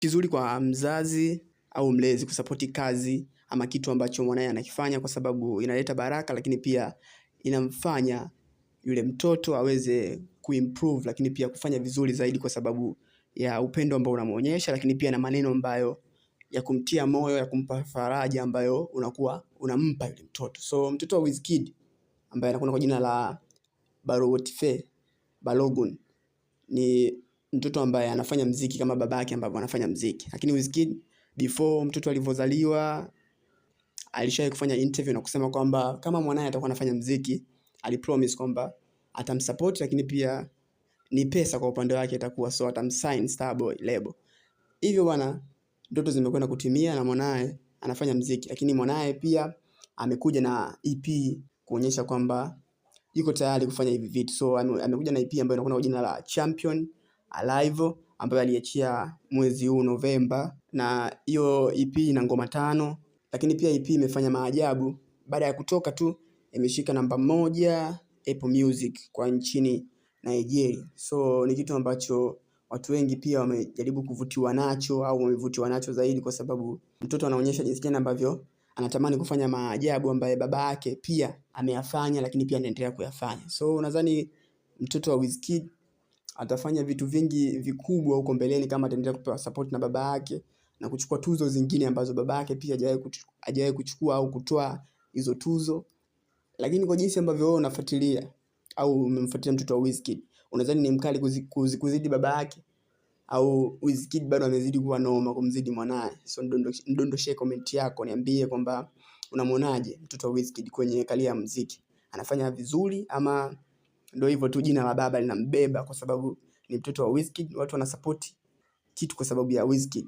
kizuri kwa mzazi au mlezi kusapoti kazi ama kitu ambacho mwanae anakifanya, kwa sababu inaleta baraka, lakini pia inamfanya yule mtoto aweze kuimprove, lakini pia kufanya vizuri zaidi kwa sababu ya upendo ambao unamuonyesha, lakini pia na maneno ambayo ya kumtia moyo, ya kumpa faraja ambayo unakuwa unampa yule mtoto. So mtoto wa Wizkid ambaye anakuwa kwa jina la Barotife Balogun ni mtoto ambaye anafanya mziki kama babake ambavyo anafanya mziki. Lakini Wizkid before mtoto alivyozaliwa alishawahi kufanya interview na kusema kwamba kama mwanae atakuwa anafanya mziki, alipromise kwamba atamsupport, lakini pia ni pesa kwa upande wake itakuwa, so atamsign Starboy label. Hivyo bwana, ndoto zimekwenda kutimia na mwanae anafanya mziki, lakini mwanae pia amekuja na EP kuonyesha kwamba yuko tayari kufanya hivi vitu. So amekuja na EP ambayo inakuwa kwa jina la Champion Alive ambayo aliachia mwezi huu Novemba, na hiyo EP ina ngoma 5, lakini pia EP imefanya maajabu. Baada ya kutoka tu imeshika namba 1 Apple Music kwa nchini Nigeria. So ni kitu ambacho watu wengi pia wamejaribu kuvutiwa nacho au wamevutiwa nacho zaidi, kwa sababu mtoto anaonyesha jinsi gani ambavyo anatamani kufanya maajabu ambaye baba yake pia ameyafanya, lakini pia anaendelea kuyafanya. So nadhani mtoto wa Wizkid atafanya vitu vingi vikubwa huko mbeleni kama ataendelea kupewa support na baba yake na kuchukua tuzo zingine ambazo baba yake pia hajawahi kuchukua au kutoa hizo tuzo. Lakini kwa jinsi ambavyo wewe unafuatilia au umemfuatilia mtoto wa Wizkid, unadhani ni mkali kuzidi baba yake au Wizkid bado amezidi kuwa noma kumzidi mwanae? So ndondoshie comment yako, niambie kwamba unamuonaje mtoto wa Wizkid kwenye kalia ya muziki. Anafanya vizuri ama ndio hivyo tu jina la baba linambeba kwa sababu ni mtoto wa Wizkid, watu wanasupport kitu kwa sababu ya Wizkid?